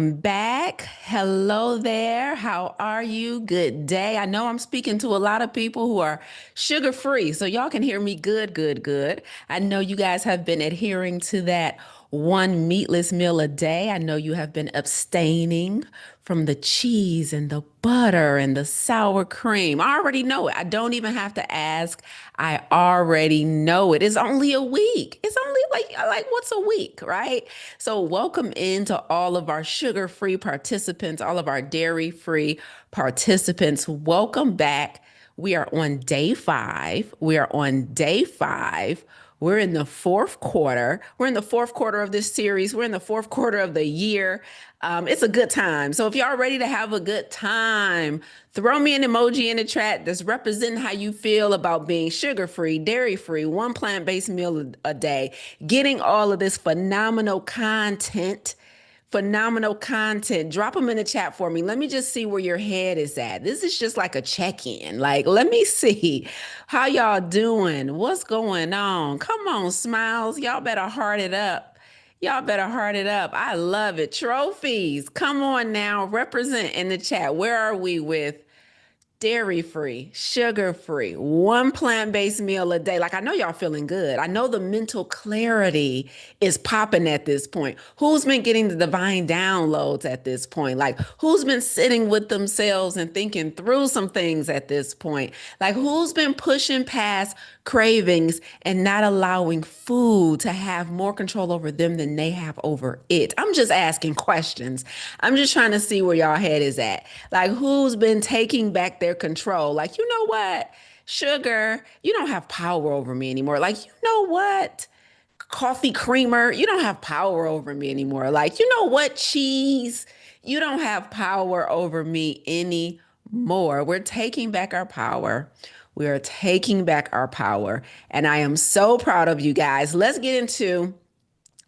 Back. Hello there. How are you? Good day. I know I'm speaking to a lot of people who are sugar free, so y'all can hear me good, good, good. I know you guys have been adhering to that one meatless meal a day. I know you have been abstaining from the cheese and the butter and the sour cream. I already know it. I don't even have to ask. I already know it. It's only a week. It's only like what's a week, right? So welcome into all of our sugar-free participants, all of our dairy-free participants. Welcome back. We are on day 5. We are on day 5. We're in the fourth quarter. We're in the fourth quarter of this series. We're in the fourth quarter of the year. It's a good time. So if y'all ready to have a good time, throw me an emoji in the chat that's representing how you feel about being sugar-free, dairy-free, one plant-based meal a day, getting all of this phenomenal content. Drop them in the chat for me. Let me just see where your head is at. This is just like a check-in. Like, let me see how y'all doing. What's going on? Come on, smiles. Y'all better heart it up. Y'all better heart it up. I love it. Trophies. Come on now. Represent in the chat. Where are we with dairy free, sugar free, one plant based meal a day? Like, I know y'all feeling good. I know the mental clarity is popping at this point. Who's been getting the divine downloads at this point? Like, who's been sitting with themselves and thinking through some things at this point? Like, who's been pushing past cravings and not allowing food to have more control over them than they have over it? I'm just asking questions. I'm just trying to see where y'all head is at. Like, who's been taking back their control? Like, you know what? Sugar, you don't have power over me anymore. Like, you know what? Coffee creamer, you don't have power over me anymore. Like, you know what? Cheese, you don't have power over me anymore. We're taking back our power. We are taking back our power. And I am so proud of you guys. Let's get into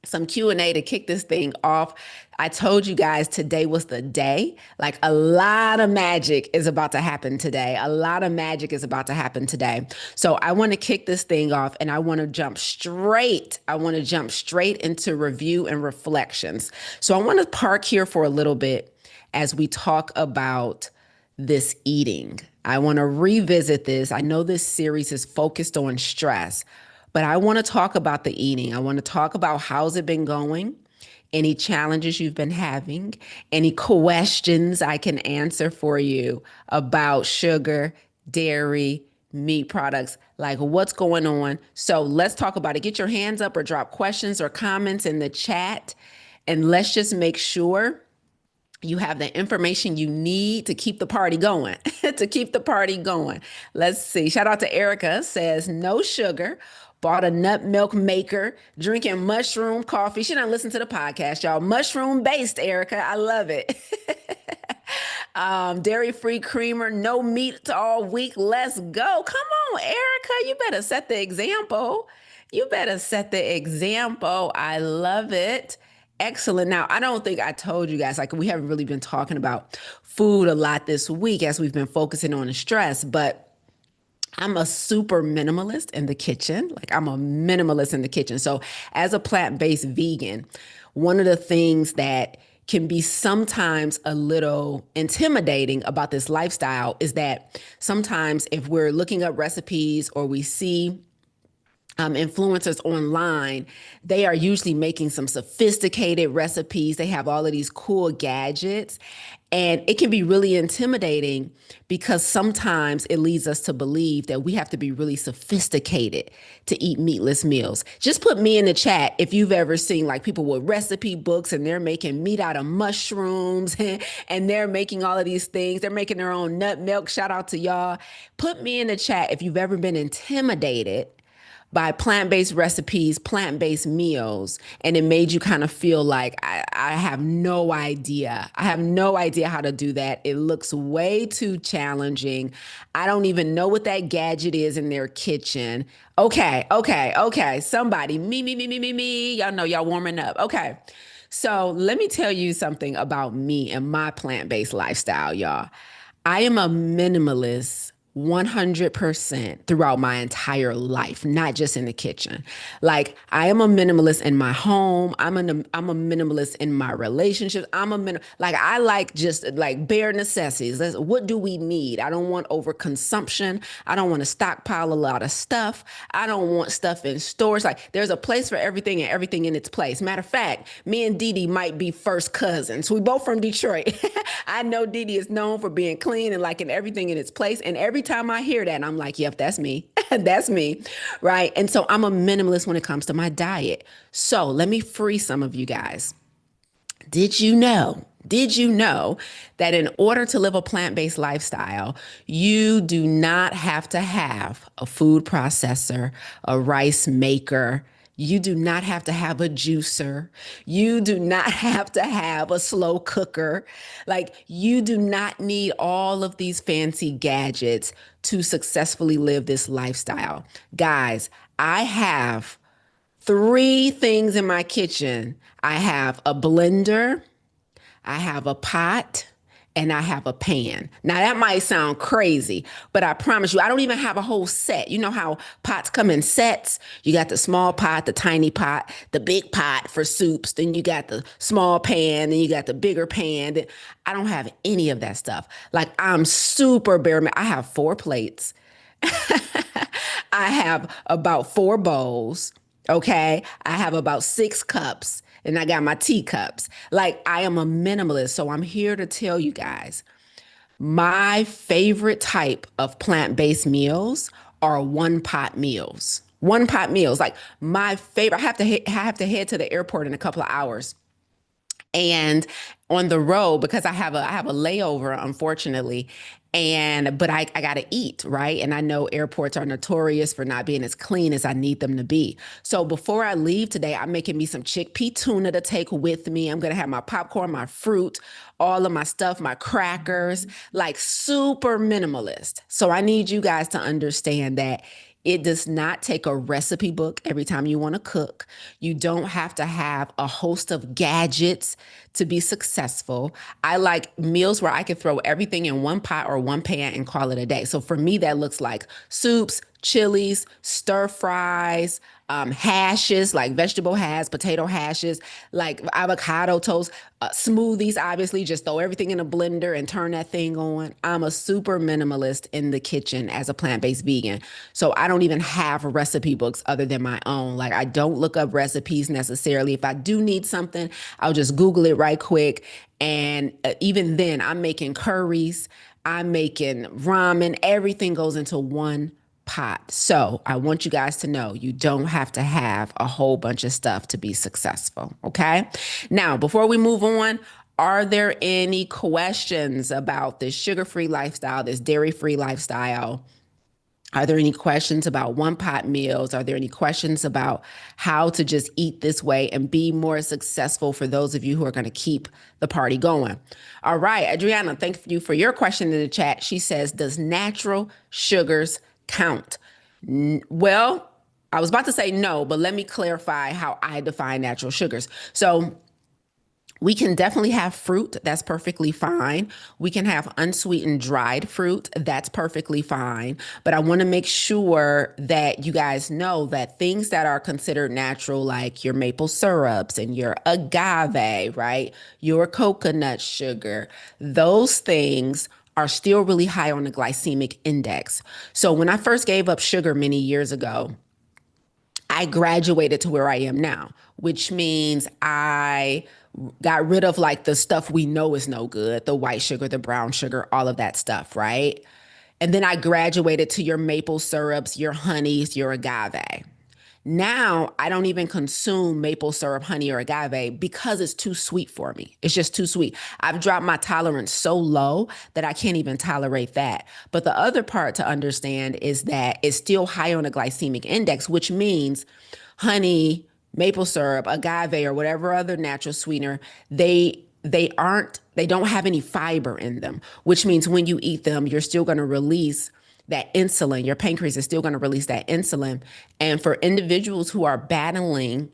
some Q&A to kick this thing off. I told you guys today was the day. Like, a lot of magic is about to happen today. A lot of magic is about to happen today. So I want to kick this thing off and I want to jump straight. I want to jump straight into review and reflections. So I want to park here for a little bit as we talk about this eating. I want to revisit this. I know this series is focused on stress, but I want to talk about the eating. I want to talk about how's it been going, any challenges you've been having, any questions I can answer for you about sugar, dairy, meat products, like what's going on. So let's talk about it. Get your hands up or drop questions or comments in the chat, and let's just make sure you have the information you need to keep the party going, to keep the party going. Let's see. Shout out to Erica, says no sugar, bought a nut milk maker, drinking mushroom coffee. She done listen to the podcast, y'all. Mushroom based, Erica. I love it. Dairy-free creamer, no meat all week. Let's go. Come on, Erica. You better set the example. You better set the example. I love it. Excellent. Now, I don't think I told you guys, like, we haven't really been talking about food a lot this week as we've been focusing on the stress, but I'm a super minimalist in the kitchen. Like, I'm a minimalist in the kitchen. So as a plant-based vegan, one of the things that can be sometimes a little intimidating about this lifestyle is that sometimes if we're looking up recipes or we see influencers online, they are usually making some sophisticated recipes. They have all of these cool gadgets, and it can be really intimidating because sometimes it leads us to believe that we have to be really sophisticated to eat meatless meals. Just put me in the chat if you've ever seen like people with recipe books and they're making meat out of mushrooms and they're making all of these things. They're making their own nut milk. Shout out to y'all. Put me in the chat if you've ever been intimidated by plant-based recipes, plant-based meals, and it made you kind of feel like, I have no idea. I have no idea how to do that. It looks way too challenging. I don't even know what that gadget is in their kitchen. Okay. Somebody, me. Y'all know y'all warming up. Okay. So let me tell you something about me and my plant-based lifestyle, y'all. I am a minimalist 100% throughout my entire life, not just in the kitchen. Like I am a minimalist in my home. I'm a minimalist in my relationships. Like I like just like bare necessities. What do we need? I don't want overconsumption. I don't want to stockpile a lot of stuff. I don't want stuff in stores. Like there's a place for everything and everything in its place. Matter of fact, me and Dee Dee might be first cousins. We both from Detroit. I know Dee Dee is known for being clean and liking everything in its place. And every time I hear that, I'm like, yep, that's me. That's me. Right. And so I'm a minimalist when it comes to my diet. So let me free some of you guys. Did you know? Did you know that in order to live a plant based lifestyle, you do not have to have a food processor, a rice maker? You do not have to have a juicer. You do not have to have a slow cooker. Like, you do not need all of these fancy gadgets to successfully live this lifestyle. Guys, I have three things in my kitchen. I have a blender, I have a pot, and I have a pan. Now that might sound crazy, but I promise you, I don't even have a whole set. You know how pots come in sets? You got the small pot, the tiny pot, the big pot for soups, then you got the small pan, then you got the bigger pan. I don't have any of that stuff. Like I'm super bare. I have four plates. I have about four bowls. Okay. I have about six cups and I got my teacups. Like I am a minimalist. So I'm here to tell you guys my favorite type of plant based meals are one pot meals. One pot meals. Like my favorite. I have to head to the airport in a couple of hours. And on the road, because I have a layover, unfortunately, but I gotta eat, right? And I know airports are notorious for not being as clean as I need them to be. So before I leave today, I'm making me some chickpea tuna to take with me. I'm gonna have my popcorn, my fruit, all of my stuff, my crackers, like super minimalist. So I need you guys to understand that it does not take a recipe book every time you want to cook. You don't have to have a host of gadgets to be successful. I like meals where I can throw everything in one pot or one pan and call it a day. So for me, that looks like soups, chilies, stir fries, hashes, like vegetable hash, potato hashes, like avocado toast, smoothies, obviously, just throw everything in a blender and turn that thing on. I'm a super minimalist in the kitchen as a plant-based vegan. So I don't even have recipe books other than my own. Like I don't look up recipes necessarily. If I do need something, I'll just Google it right quick. And even then, I'm making curries, I'm making ramen, everything goes into one pot. So I want you guys to know you don't have to have a whole bunch of stuff to be successful. Okay. Now, before we move on, are there any questions about this sugar-free lifestyle, this dairy-free lifestyle? Are there any questions about one pot meals? Are there any questions about how to just eat this way and be more successful for those of you who are going to keep the party going? All right, Adriana, thank you for your question in the chat. She says, does natural sugars count? Well, I was about to say no, but let me clarify how I define natural sugars. So we can definitely have fruit. That's perfectly fine. We can have unsweetened dried fruit. That's perfectly fine. But I want to make sure that you guys know that things that are considered natural, like your maple syrups and your agave, right? Your coconut sugar, those things are still really high on the glycemic index. So when I first gave up sugar many years ago, I graduated to where I am now, which means I got rid of like the stuff we know is no good, the white sugar, the brown sugar, all of that stuff, right? And then I graduated to your maple syrups, your honeys, your agave. Now I don't even consume maple syrup, honey, or agave because it's too sweet for me. It's just too sweet. I've dropped my tolerance so low that I can't even tolerate that. But the other part to understand is that it's still high on the glycemic index, which means honey, maple syrup, agave, or whatever other natural sweetener, they don't have any fiber in them, which means when you eat them, you're still going to release that insulin. Your pancreas is still going to release that insulin. And for individuals who are battling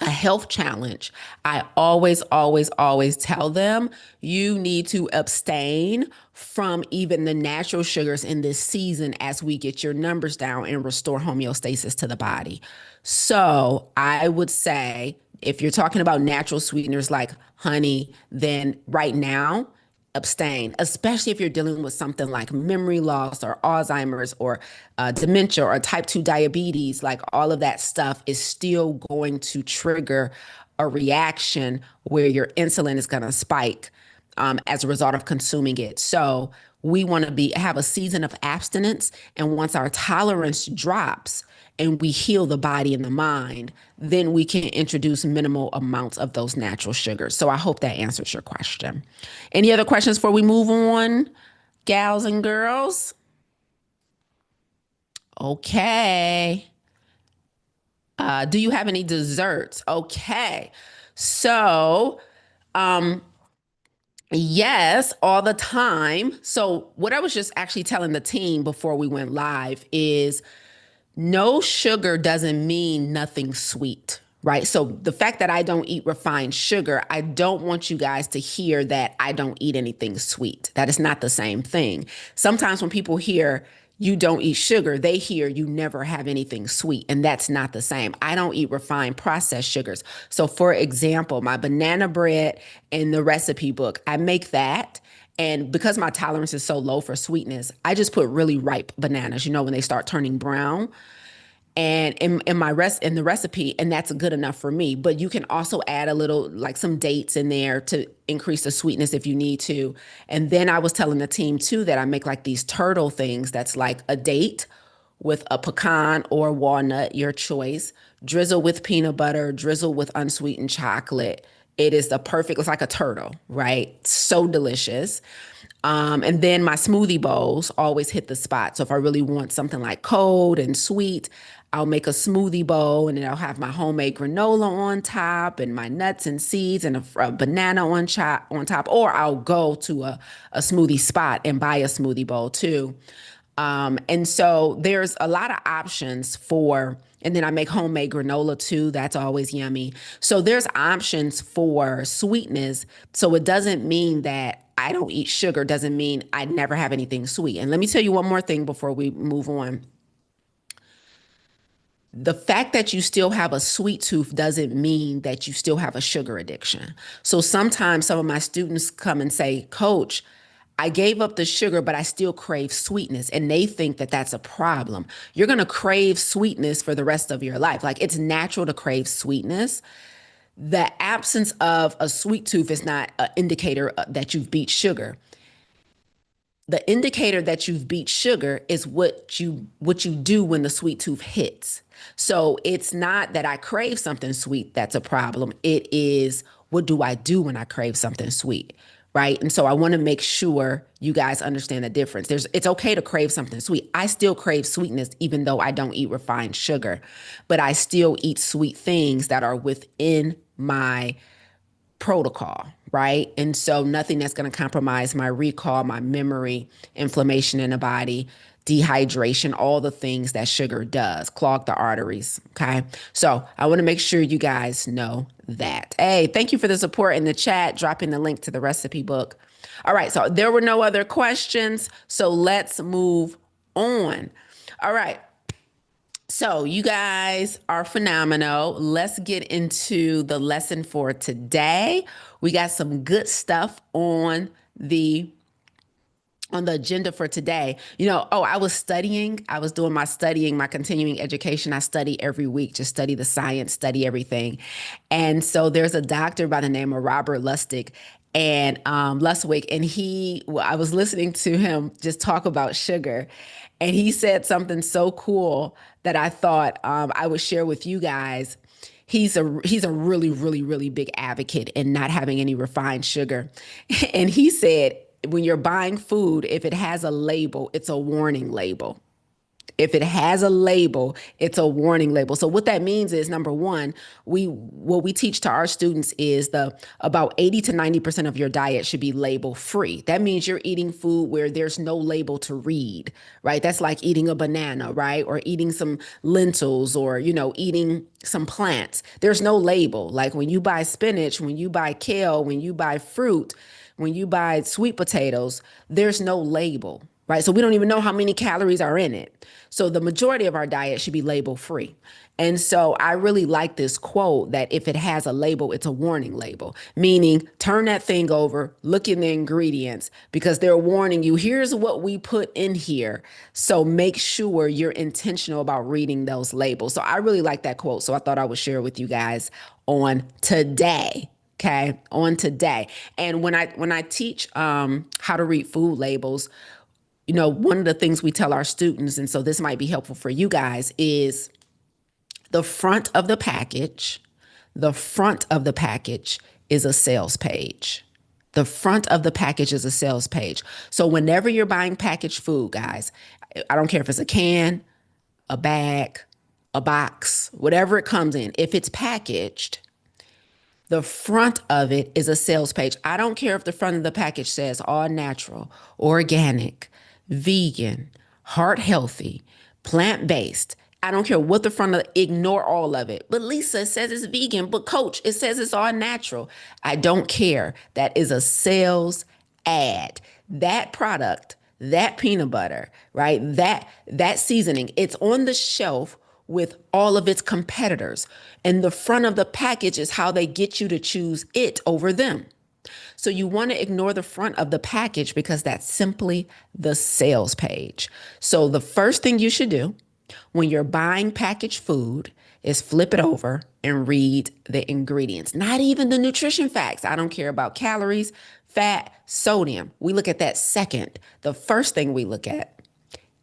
a health challenge, I always, always, always tell them you need to abstain from even the natural sugars in this season as we get your numbers down and restore homeostasis to the body. So I would say if you're talking about natural sweeteners like honey, then right now, abstain, especially if you're dealing with something like memory loss or Alzheimer's or dementia or type 2 diabetes. Like all of that stuff is still going to trigger a reaction where your insulin is going to spike as a result of consuming it. So we want to be have a season of abstinence, and once our tolerance drops and we heal the body and the mind, then we can introduce minimal amounts of those natural sugars. So I hope that answers your question. Any other questions before we move on, gals and girls? Okay. Do you have any desserts? Okay. So, um, yes, all the time. So, what I was just actually telling the team before we went live is no sugar doesn't mean nothing sweet, right? So the fact that I don't eat refined sugar, I don't want you guys to hear that I don't eat anything sweet. That is not the same thing. Sometimes when people hear you don't eat sugar, they hear you never have anything sweet, and that's not the same. I don't eat refined processed sugars. So for example, my banana bread in the recipe book, I make that. And because my tolerance is so low for sweetness, I just put really ripe bananas, when they start turning brown and in the recipe, and that's good enough for me. But you can also add a little, like some dates in there to increase the sweetness if you need to. And then I was telling the team too that I make like these turtle things that's like a date with a pecan or walnut, your choice, drizzle with peanut butter, drizzle with unsweetened chocolate. It is the perfect, it's like a turtle, right? So delicious. And then my smoothie bowls always hit the spot. So if I really want something like cold and sweet, I'll make a smoothie bowl, and then I'll have my homemade granola on top and my nuts and seeds and a banana on top. Or I'll go to a smoothie spot and buy a smoothie bowl too. And so there's a lot of options and then I make homemade granola too. That's always yummy. So there's options for sweetness. So it doesn't mean that I don't eat sugar, doesn't mean I never have anything sweet. And let me tell you one more thing before we move on. The fact that you still have a sweet tooth doesn't mean that you still have a sugar addiction. So sometimes some of my students come and say, Coach, I gave up the sugar, but I still crave sweetness. And they think that that's a problem. You're going to crave sweetness for the rest of your life. Like it's natural to crave sweetness. The absence of a sweet tooth is not an indicator that you've beat sugar. The indicator that you've beat sugar is what you do when the sweet tooth hits. So it's not that I crave something sweet that's a problem. It is, what do I do when I crave something sweet? Right. And so I want to make sure you guys understand the difference. It's okay to crave something sweet. I still crave sweetness, even though I don't eat refined sugar, but I still eat sweet things that are within my protocol, right? And so nothing that's going to compromise my recall, my memory, inflammation in the body, dehydration, all the things that sugar does, clog the arteries. Okay. So I want to make sure you guys know that. Hey, thank you for the support in the chat, dropping the link to the recipe book. All right. So there were no other questions. So let's move on. All right. So you guys are phenomenal. Let's get into the lesson for today. We got some good stuff the on the agenda for today. I was studying. I was doing my studying, my continuing education. I study every week, just study the science, study everything. And so there's a doctor by the name of Robert Lustig and Luswig, and I was listening to him just talk about sugar, and he said something so cool that I thought I would share with you guys. He's a really, really, really big advocate in not having any refined sugar. And he said, when you're buying food, if it has a label, it's a warning label. If it has a label, it's a warning label. So what that means is, number one, what we teach to our students is the about 80 to 90% of your diet should be label free. That means you're eating food where there's no label to read, right? That's like eating a banana, right? Or eating some lentils, or, eating some plants. There's no label. Like when you buy spinach, when you buy kale, when you buy fruit, when you buy sweet potatoes, there's no label, right? So we don't even know how many calories are in it. So the majority of our diet should be label free. And so I really like this quote that if it has a label, it's a warning label, meaning turn that thing over, look in the ingredients, because they're warning you, here's what we put in here. So make sure you're intentional about reading those labels. So I really like that quote. So I thought I would share it with you guys on today. Okay, on today. And when I teach how to read food labels, one of the things we tell our students, and so this might be helpful for you guys, is the front of the package, the front of the package is a sales page. The front of the package is a sales page. So whenever you're buying packaged food, guys, I don't care if it's a can, a bag, a box, whatever it comes in, if it's packaged, the front of it is a sales page. I don't care if the front of the package says all natural, organic, vegan, heart healthy, plant-based. I don't care what the front of, ignore all of it. But Lisa, it says it's vegan, but coach, it says it's all natural. I don't care. That is a sales ad. That product, that peanut butter, right? That seasoning, it's on the shelf with all of its competitors. And the front of the package is how they get you to choose it over them. So you want to ignore the front of the package because that's simply the sales page. So the first thing you should do when you're buying packaged food is flip it over and read the ingredients, not even the nutrition facts. I don't care about calories, fat, sodium. We look at that second. The first thing we look at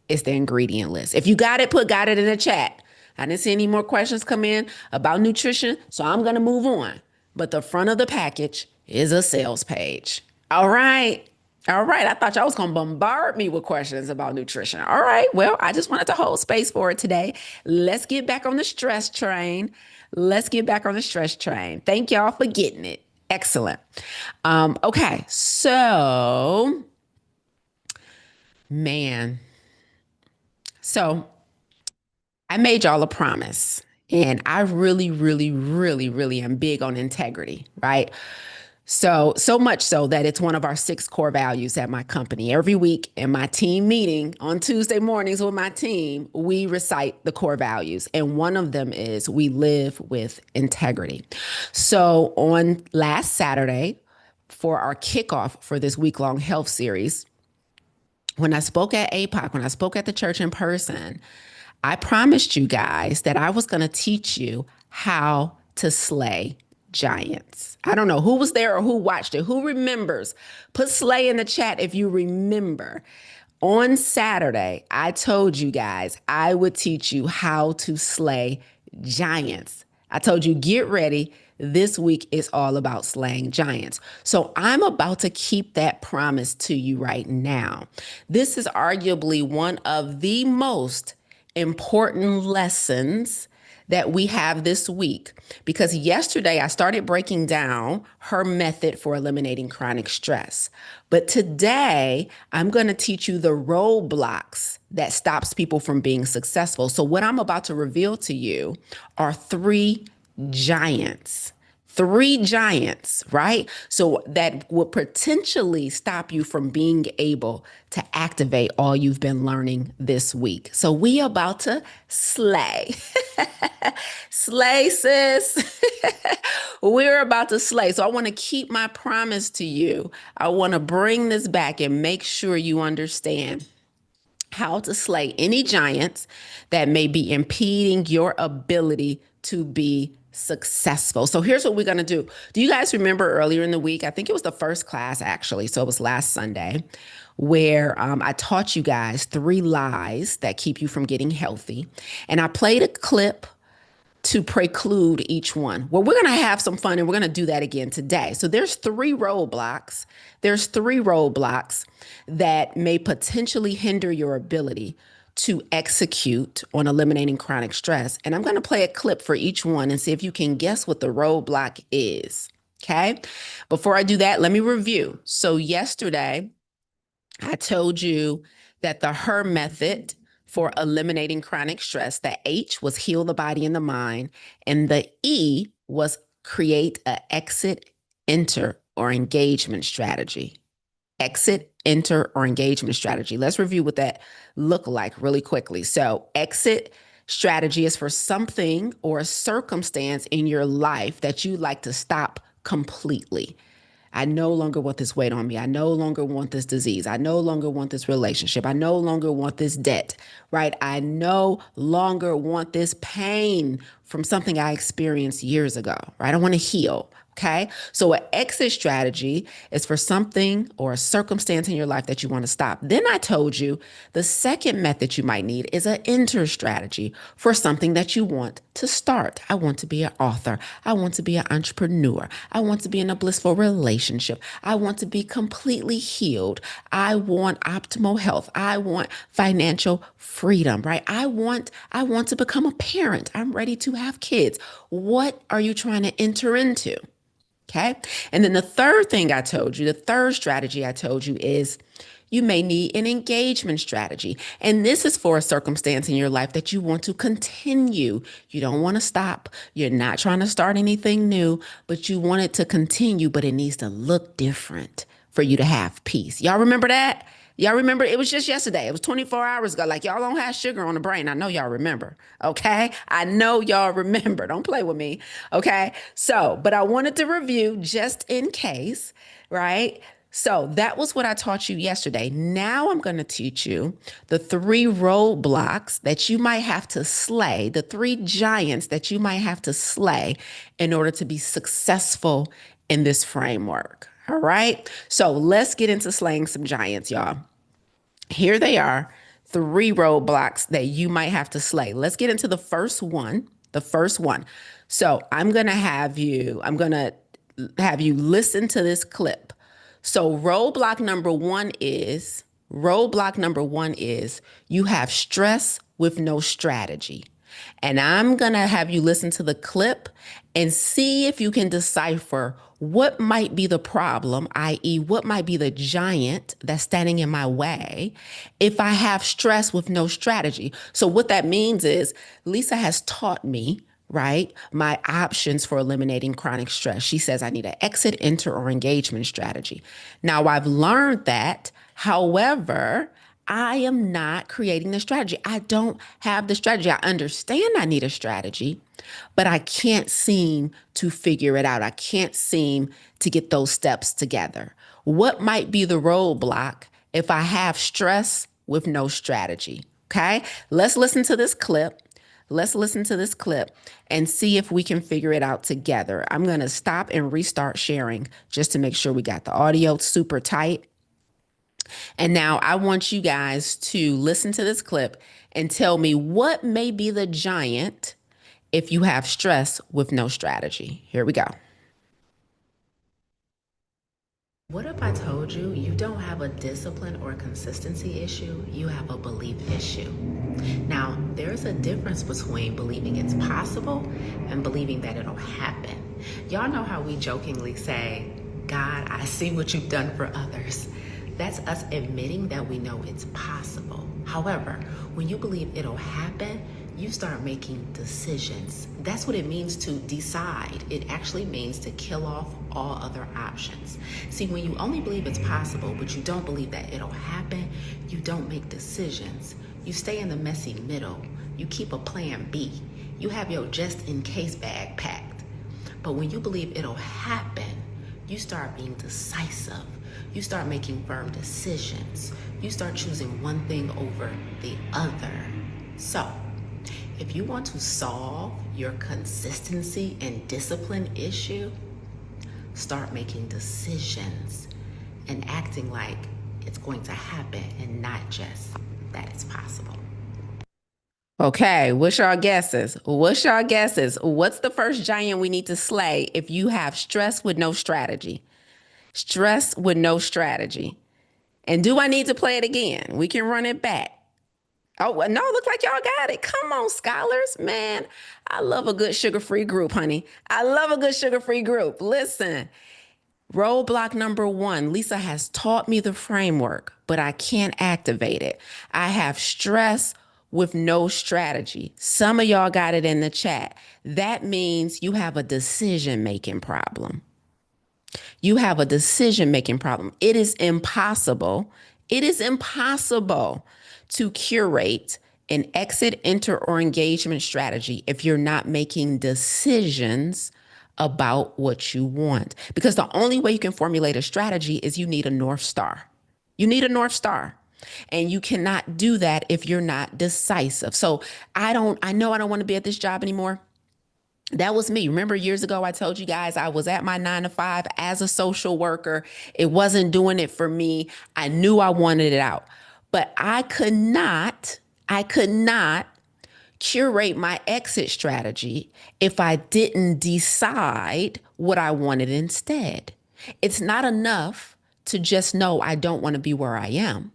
is the ingredient list. If you got it, got it in the chat. I didn't see any more questions come in about nutrition, so I'm going to move on. But the front of the package is a sales page. All right. All right. I thought y'all was going to bombard me with questions about nutrition. All right. Well, I just wanted to hold space for it today. Let's get back on the stress train. Let's get back on the stress train. Thank y'all for getting it. Excellent. Okay. So, man. So, I made y'all a promise, and I really, really, really, really am big on integrity, right? So much so that it's one of our 6 core values at my company. Every week in my team meeting on Tuesday mornings with my team, we recite the core values. And one of them is we live with integrity. So on last Saturday, for our kickoff for this week-long health series, when I spoke at Apoc, when I spoke at the church in person, I promised you guys that I was going to teach you how to slay giants. I don't know who was there or who watched it. Who remembers? Put slay in the chat if you remember. On Saturday, I told you guys I would teach you how to slay giants. I told you, get ready. This week is all about slaying giants. So I'm about to keep that promise to you right now. This is arguably one of the most important lessons that we have this week, because yesterday I started breaking down her method for eliminating chronic stress. But today I'm going to teach you the roadblocks that stops people from being successful. So what I'm about to reveal to you are 3 giants. 3 giants, right? So that will potentially stop you from being able to activate all you've been learning this week. So we about to slay. Slay, sis. We're about to slay. So I want to keep my promise to you. I want to bring this back and make sure you understand how to slay any giants that may be impeding your ability to be successful. So here's what we're going to do. Do you guys remember earlier in the week? I think it was the first class, actually. So it was last Sunday, where I taught you guys 3 lies that keep you from getting healthy. And I played a clip to preclude each one. Well, we're going to have some fun, and we're going to do that again today. So there's 3 roadblocks. There's 3 roadblocks that may potentially hinder your ability to execute on eliminating chronic stress. And I'm going to play a clip for each one and see if you can guess what the roadblock is. Okay. Before I do that, let me review. So, yesterday, I told you that the H.E.R method for eliminating chronic stress, the H was heal the body and the mind, and the E was create a exit, enter, or engagement strategy. Exit, enter, or engagement strategy. Let's review what that look like really quickly. So, exit strategy is for something or a circumstance in your life that you'd like to stop completely. I no longer want this weight on me. I no longer want this disease. I no longer want this relationship. I no longer want this debt, right? I no longer want this pain from something I experienced years ago, right? I want to heal. Okay. So an exit strategy is for something or a circumstance in your life that you want to stop. Then I told you the second method you might need is an enter strategy for something that you want to start. I want to be an author. I want to be an entrepreneur. I want to be in a blissful relationship. I want to be completely healed. I want optimal health. I want financial freedom, right? I want to become a parent. I'm ready to have kids. What are you trying to enter into? Okay. And then the third thing I told you, the third strategy I told you is you may need an engagement strategy. And this is for a circumstance in your life that you want to continue. You don't want to stop. You're not trying to start anything new, but you want it to continue, but it needs to look different for you to have peace. Y'all remember that? Y'all remember it was just yesterday. It was 24 hours ago. Like y'all don't have sugar on the brain. I know y'all remember. Okay. I know y'all remember. Don't play with me. Okay. So, but I wanted to review just in case, right? So that was what I taught you yesterday. Now I'm going to teach you the 3 roadblocks that you might have to slay, the 3 giants that you might have to slay in order to be successful in this framework. All right. So let's get into slaying some giants, y'all. Here they are, 3 roadblocks that you might have to slay. Let's get into the first one. The first one. So I'm going to have you listen to this clip. So roadblock number one is you have stress with no strategy. And I'm going to have you listen to the clip and see if you can decipher what might be the problem, i.e., what might be the giant that's standing in my way if I have stress with no strategy. So what that means is Lisa has taught me, right, my options for eliminating chronic stress. She says I need an exit, enter, or engagement strategy. Now, I've learned that. However, I am not creating the strategy. I don't have the strategy. I understand I need a strategy, but I can't seem to figure it out. I can't seem to get those steps together. What might be the roadblock if I have stress with no strategy? Okay, let's listen to this clip. Let's listen to this clip and see if we can figure it out together. I'm going to stop and restart sharing just to make sure we got the audio super tight. And now I want you guys to listen to this clip and tell me what may be the giant if you have stress with no strategy. Here we go. What if I told you you don't have a discipline or consistency issue, you have a belief issue? Now, there's a difference between believing it's possible and believing that it'll happen. Y'all know how we jokingly say, God, I see what you've done for others. That's us admitting that we know it's possible. However, when you believe it'll happen, you start making decisions. That's what it means to decide. It actually means to kill off all other options. See, when you only believe it's possible, but you don't believe that it'll happen, you don't make decisions. You stay in the messy middle. You keep a plan B. You have your just in case bag packed. But when you believe it'll happen, you start being decisive. You start making firm decisions. You start choosing one thing over the other. So, if you want to solve your consistency and discipline issue, start making decisions and acting like it's going to happen and not just that it's possible. Okay, what's y'all guesses? What's y'all guesses? What's the first giant we need to slay if you have stress with no strategy? Stress with no strategy. And do I need to play it again? We can run it back. Oh, well, no, look like y'all got it. Come on, scholars. Man, I love a good sugar-free group, honey. I love a good sugar-free group. Listen, roadblock number one, Lisa has taught me the framework, but I can't activate it. I have stress with no strategy. Some of y'all got it in the chat. That means you have a decision-making problem. You have a decision making problem. It is impossible. It is impossible to curate an exit, enter, or engagement strategy if you're not making decisions about what you want. Because the only way you can formulate a strategy is you need a North Star. You need a North Star. And you cannot do that if you're not decisive. So I know I don't want to be at this job anymore. That was me. Remember years ago, I told you guys I was at my 9 to 5 as a social worker. It wasn't doing it for me. I knew I wanted it out, but I could not curate my exit strategy if I didn't decide what I wanted instead. It's not enough to just know I don't want to be where I am.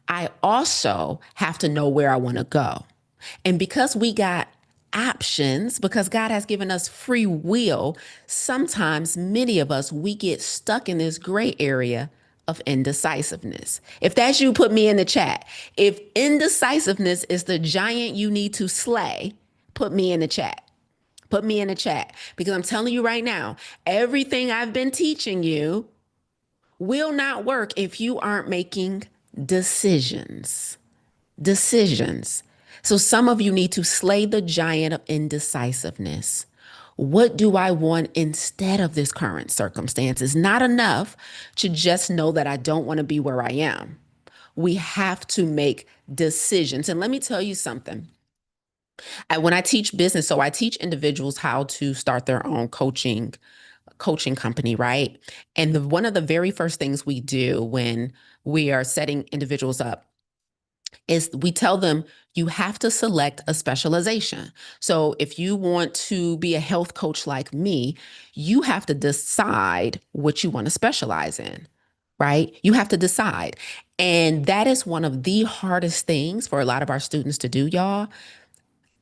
I also have to know where I want to go. And because we got options, because God has given us free will, sometimes many of us, we get stuck in this gray area of indecisiveness. If that's you, put me in the chat. If indecisiveness is the giant you need to slay, put me in the chat. Put me in the chat because I'm telling you right now, everything I've been teaching you will not work if you aren't making decisions. Decisions. So some of you need to slay the giant of indecisiveness. What do I want instead of this current circumstance? It's not enough to just know that I don't want to be where I am. We have to make decisions. And let me tell you something. When I teach business, so I teach individuals how to start their own coaching company, right? And one of the very first things we do when we are setting individuals up is we tell them you have to select a specialization. So if you want to be a health coach like me, you have to decide what you want to specialize in, right? You have to decide. And that is one of the hardest things for a lot of our students to do, y'all,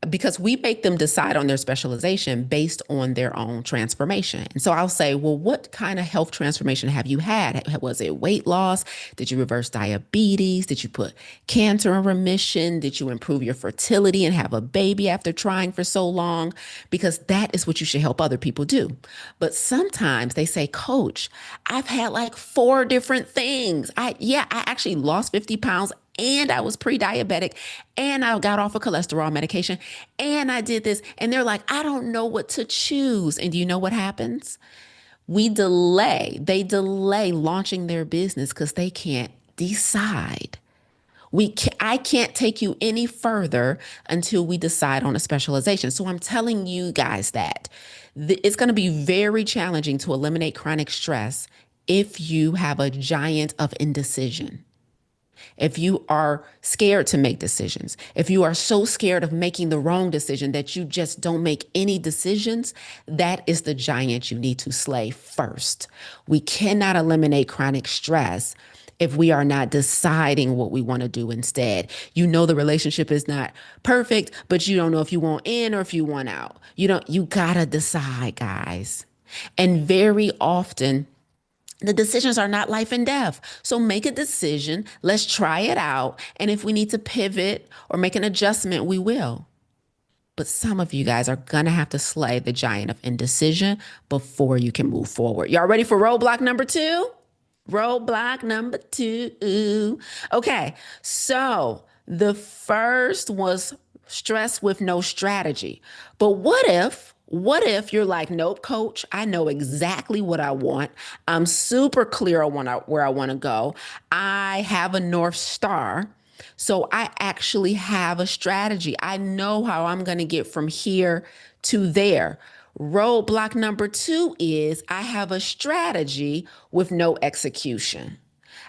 because we make them decide on their specialization based on their own transformation. And so I'll say, well, what kind of health transformation have you had? Was it weight loss? Did you reverse diabetes? Did you put cancer in remission? Did you improve your fertility and have a baby after trying for so long? Because that is what you should help other people do. But sometimes they say, Coach, I've had like 4 different things. I actually lost 50 pounds and I was pre-diabetic and I got off of cholesterol medication and I did this. And they're like, I don't know what to choose. And do you know what happens? They delay launching their business because they can't decide. I can't take you any further until we decide on a specialization. So I'm telling you guys that it's going to be very challenging to eliminate chronic stress if you have a giant of indecision. If you are scared to make decisions, if you are so scared of making the wrong decision that you just don't make any decisions, that is the giant you need to slay first. We cannot eliminate chronic stress if we are not deciding what we want to do instead. You know the relationship is not perfect, but you don't know if you want in or if you want out. You gotta decide, guys. And very often, the decisions are not life and death. So make a decision. Let's try it out. And if we need to pivot or make an adjustment, we will. But some of you guys are going to have to slay the giant of indecision before you can move forward. Y'all ready for roadblock number 2? Roadblock number 2. Okay. So the first was stress with no strategy. But what if you're like, nope, coach, I know exactly what I want. I'm super clear on where I want to go. I have a North Star. So I actually have a strategy. I know how I'm going to get from here to there. Roadblock number 2 is I have a strategy with no execution.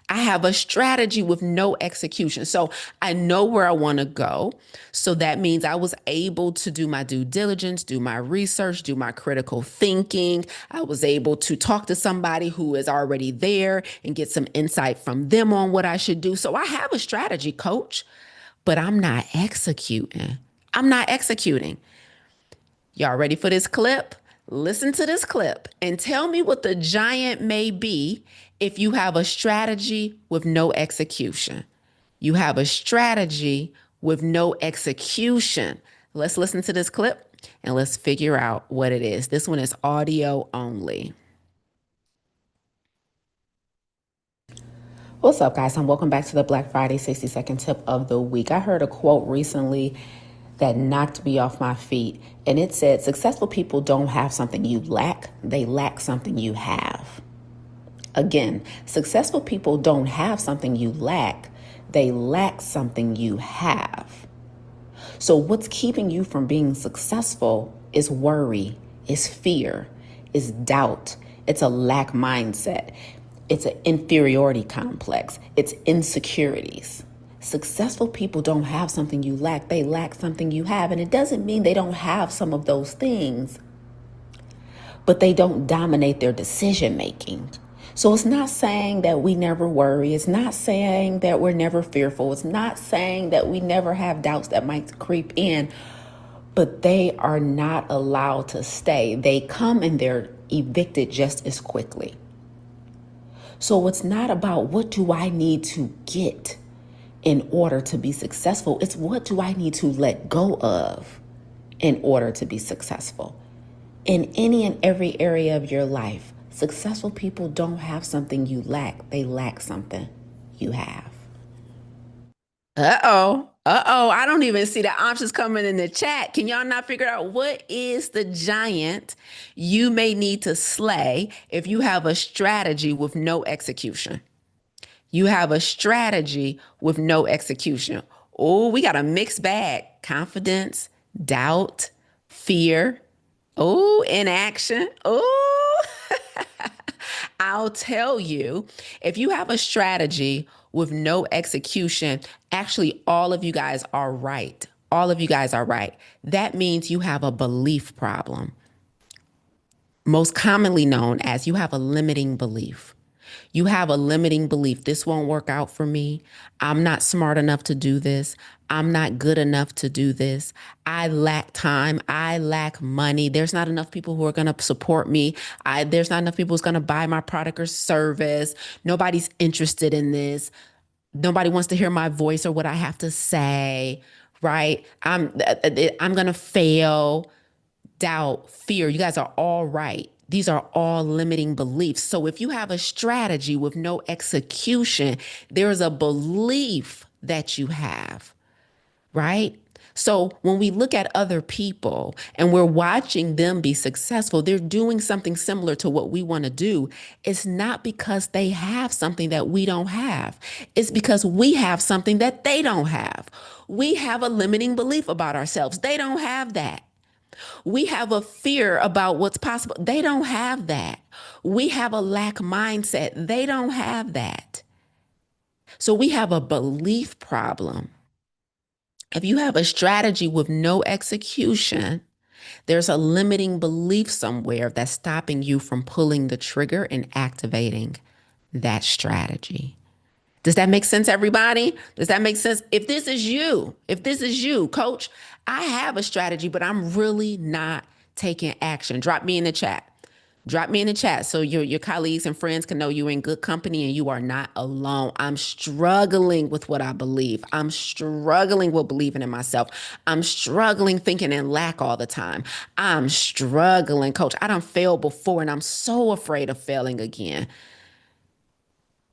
I have a strategy with no execution. So I know where I want to go. So that means I was able to do my due diligence, do my research, do my critical thinking. I was able to talk to somebody who is already there and get some insight from them on what I should do. So I have a strategy, coach. but I'm not executing. I'm not executing. Y'all ready for this clip? Listen to this clip and tell me what the giant may be if you have a strategy with no execution. You have a strategy with no execution. Let's listen to this clip and let's figure out what it is. This one is audio only. What's up, guys? And welcome back to the Black Friday 60-second tip of the week. I heard a quote recently that knocked me off my feet, and it said, successful people don't have something you lack, they lack something you have. Again, successful people don't have something you lack, they lack something you have. So what's keeping you from being successful is worry, is fear, is doubt. It's a lack mindset. It's an inferiority complex. It's insecurities. Successful people don't have something you lack. They lack something you have. And it doesn't mean they don't have some of those things, but they don't dominate their decision making. So it's not saying that we never worry. It's not saying that we're never fearful. It's not saying that we never have doubts that might creep in, but they are not allowed to stay. They come and they're evicted just as quickly. So it's not about what do I need to get in order to be successful. It's what do I need to let go of in order to be successful. In any and every area of your life, successful people don't have something you lack. They lack something you have. Uh-oh. Uh-oh. I don't even see the options coming in the chat. Can y'all not figure out what is the giant you may need to slay if you have a strategy with no execution? You have a strategy with no execution. Oh, we got a mixed bag. Confidence, doubt, fear. Oh, inaction. Oh, I'll tell you, if you have a strategy with no execution, actually, all of you guys are right. All of you guys are right. That means you have a belief problem, most commonly known as you have a limiting belief. You have a limiting belief. This won't work out for me. I'm not smart enough to do this. I'm not good enough to do this. I lack time. I lack money. There's not enough people who are going to support me. There's not enough people who's going to buy my product or service. Nobody's interested in this. Nobody wants to hear my voice or what I have to say, right? I'm going to fail. Doubt, fear, you guys are all right. These are all limiting beliefs. So if you have a strategy with no execution, there's a belief that you have, right? So when we look at other people and we're watching them be successful, they're doing something similar to what we want to do. It's not because they have something that we don't have. It's because we have something that they don't have. We have a limiting belief about ourselves. They don't have that. We have a fear about what's possible. They don't have that. We have a lack mindset. They don't have that. So we have a belief problem. If you have a strategy with no execution, there's a limiting belief somewhere that's stopping you from pulling the trigger and activating that strategy. Does that make sense, everybody? Does that make sense? If this is you, coach, I have a strategy, but I'm really not taking action. Drop me in the chat. Drop me in the chat so your colleagues and friends can know you're in good company and you are not alone. I'm struggling with what I believe. I'm struggling with believing in myself. I'm struggling thinking in lack all the time. I'm struggling, coach. I done failed before and I'm so afraid of failing again.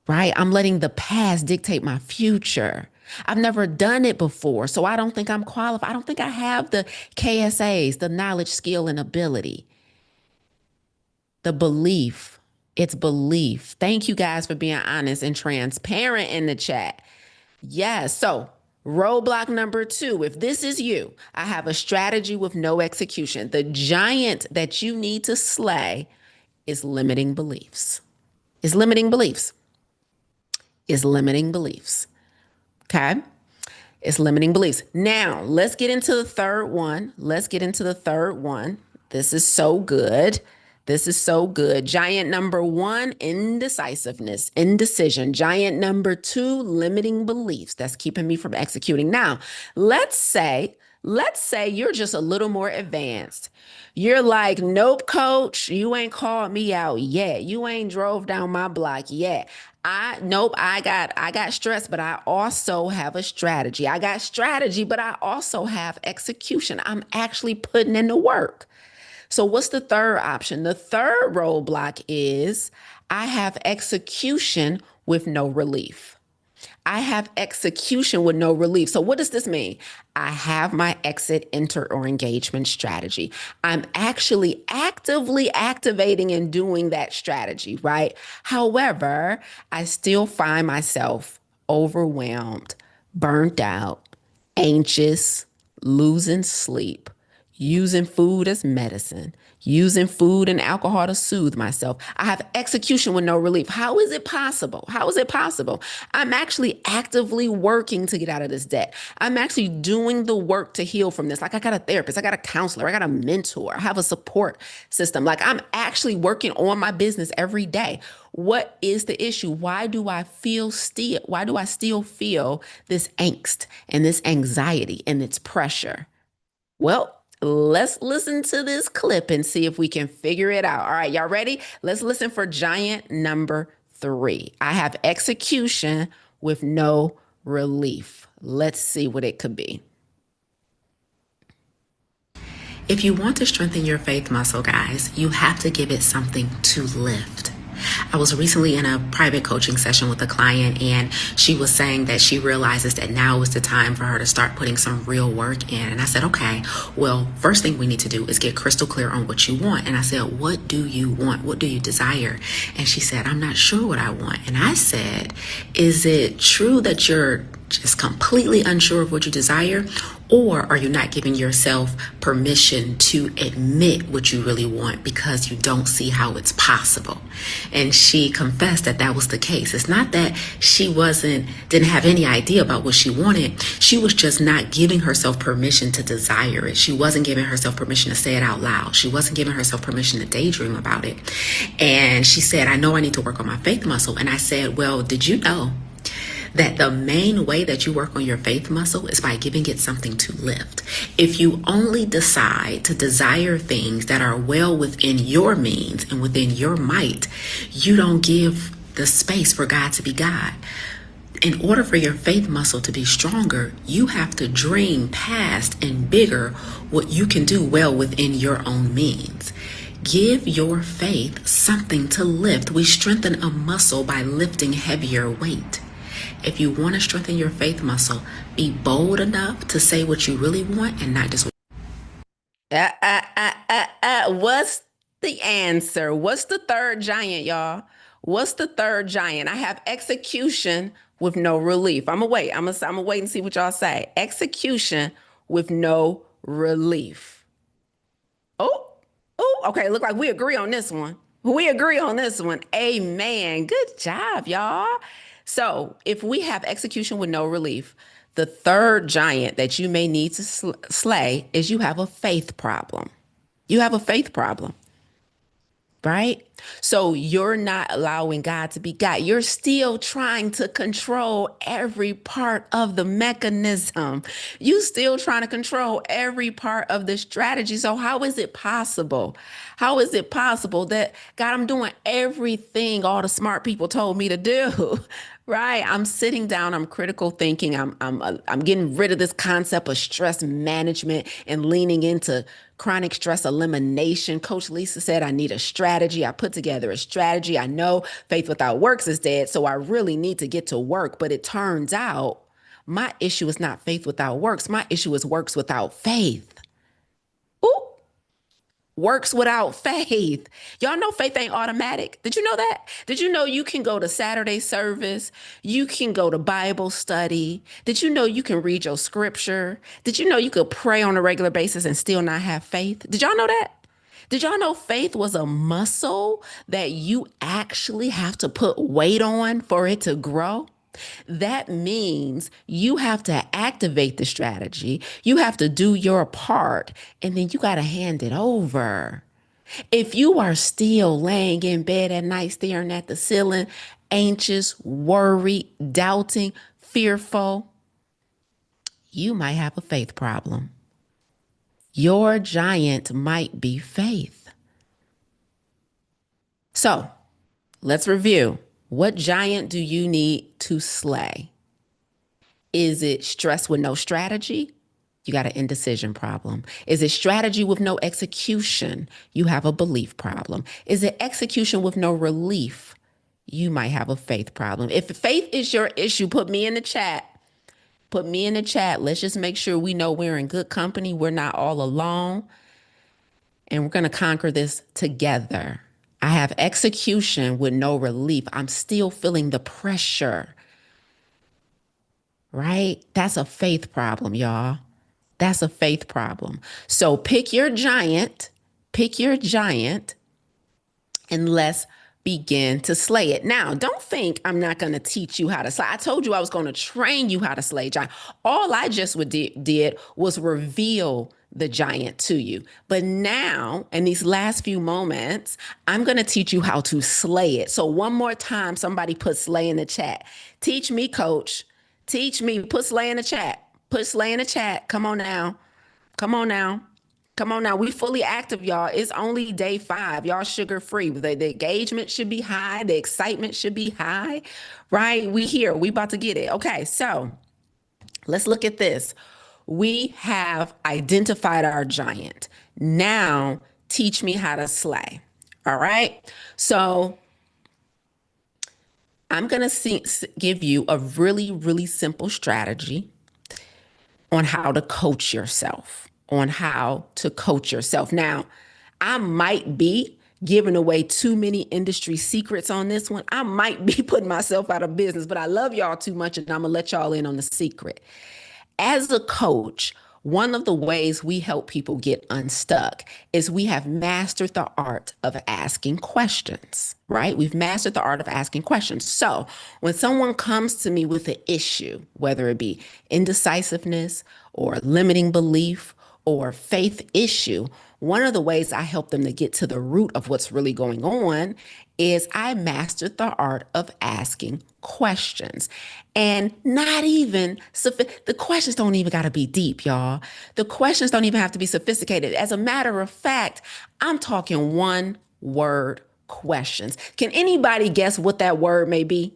Right? I'm letting the past dictate my future. I've never done it before, so I don't think I'm qualified. I don't think I have the KSAs, the knowledge, skill, and ability. The belief, it's belief. Thank you guys for being honest and transparent in the chat. Yes. So, roadblock number 2, if this is you, I have a strategy with no execution. The giant that you need to slay is limiting beliefs. Is limiting beliefs. Is limiting beliefs. Okay? It's limiting beliefs. Now, let's get into the third one. This is so good. This is so good. Giant number one, indecisiveness, indecision. Giant number two, limiting beliefs. That's keeping me from executing. Now, let's say, let's say you're just a little more advanced. You're like, nope, coach, you ain't called me out yet. You ain't drove down my block yet. I got stress, but I also have a strategy. I got strategy, but I also have execution. I'm actually putting in the work. So, what's the third option? The third roadblock is I have execution with no relief. I have execution with no relief. So, what does this mean? I have my exit, enter, or engagement strategy. I'm actually actively activating and doing that strategy, right? However, I still find myself overwhelmed, burnt out, anxious, losing sleep, using food as medicine, using food and alcohol to soothe myself. I have execution with no relief. How is it possible? How is it possible? I'm actually actively working to get out of this debt. I'm actually doing the work to heal from this. Like I got a therapist, I got a counselor, I got a mentor, I have a support system. Like I'm actually working on my business every day. What is the issue? Why do I feel still? Why do I still feel this angst and this anxiety and this pressure? Well, let's listen to this clip and see if we can figure it out. All right, y'all ready? Let's listen for giant number three. I have execution with no relief. Let's see what it could be. If you want to strengthen your faith muscle, guys, you have to give it something to lift. I was recently in a private coaching session with a client, and she was saying that she realizes that now is the time for her to start putting some real work in. And I said, okay, well, first thing we need to do is get crystal clear on what you want. And I said, what do you want? What do you desire? And she said, I'm not sure what I want. And I said, is it true that you're just completely unsure of what you desire? Or are you not giving yourself permission to admit what you really want because you don't see how it's possible? And she confessed that that was the case. It's not that she didn't have any idea about what she wanted. She was just not giving herself permission to desire it. She wasn't giving herself permission to say it out loud. She wasn't giving herself permission to daydream about it. And she said, I know I need to work on my faith muscle. And I said, well, did you know that the main way that you work on your faith muscle is by giving it something to lift? If you only decide to desire things that are well within your means and within your might, you don't give the space for God to be God. In order for your faith muscle to be stronger, you have to dream past and bigger what you can do well within your own means. Give your faith something to lift. We strengthen a muscle by lifting heavier weight. If you want to strengthen your faith muscle, be bold enough to say what you really want and not just. What's the answer? What's the third giant, y'all? What's the third giant? I have execution with no relief. I'm gonna wait. I'm gonna wait and see what y'all say. Execution with no relief. Oh, oh, okay. Look like we agree on this one. We agree on this one. Amen. Good job, y'all. So, if we have execution with no relief, the third giant that you may need to slay is you have a faith problem. You have a faith problem, right? So you're not allowing God to be God. You're still trying to control every part of the mechanism. You still trying to control every part of the strategy. So how is it possible? How is it possible that God, I'm doing everything all the smart people told me to do? Right. I'm sitting down. I'm critical thinking. I'm getting rid of this concept of stress management and leaning into chronic stress elimination. Coach Lisa said, I need a strategy. I put together a strategy. I know faith without works is dead. So I really need to get to work. But it turns out my issue is not faith without works. My issue is works without faith. Ooh. Works without faith. Y'all know faith ain't automatic. Did you know that? Did you know you can go to Saturday service? You can go to Bible study. Did you know you can read your scripture? Did you know you could pray on a regular basis and still not have faith? Did y'all know that? Did y'all know faith was a muscle that you actually have to put weight on for it to grow? That means you have to activate the strategy. You have to do your part, and then you got to hand it over. If you are still laying in bed at night staring at the ceiling, anxious, worried, doubting, fearful, you might have a faith problem. Your giant might be faith. So let's review. What giant do you need to slay? Is it stress with no strategy? You got an indecision problem. Is it strategy with no execution? You have a belief problem. Is it execution with no relief? You might have a faith problem. If faith is your issue, put me in the chat. Put me in the chat. Let's just make sure we know we're in good company. We're not all alone. And we're going to conquer this together. I have execution with no relief. I'm still feeling the pressure, right? That's a faith problem, y'all. That's a faith problem. So pick your giant, and let's begin to slay it. Now, don't think I'm not going to teach you how to slay. I told you I was going to train you how to slay giant. All I just did was reveal the giant to you. But now, in these last few moments, I'm going to teach you how to slay it. So one more time, somebody put slay in the chat. Teach me, coach. Teach me. Put slay in the chat. Put slay in the chat. Come on now. Come on now. Come on now. We fully active, y'all. It's only day 5. Y'all sugar free. The engagement should be high. The excitement should be high, right? We here. We about to get it. Okay, so let's look at this. We have identified our giant. Now teach me how to slay. All right. So I'm going to give you a really, really simple strategy on how to coach yourself, on how to coach yourself. Now, I might be giving away too many industry secrets on this one. I might be putting myself out of business, but I love y'all too much and I'm going to let y'all in on the secret. As a coach, one of the ways we help people get unstuck is we have mastered the art of asking questions, right? We've mastered the art of asking questions. So when someone comes to me with an issue, whether it be indecisiveness or limiting belief or faith issue, one of the ways I help them to get to the root of what's really going on is I mastered the art of asking questions. And not even, the questions don't even got to be deep, y'all. The questions don't even have to be sophisticated. As a matter of fact, I'm talking one word questions. Can anybody guess what that word may be?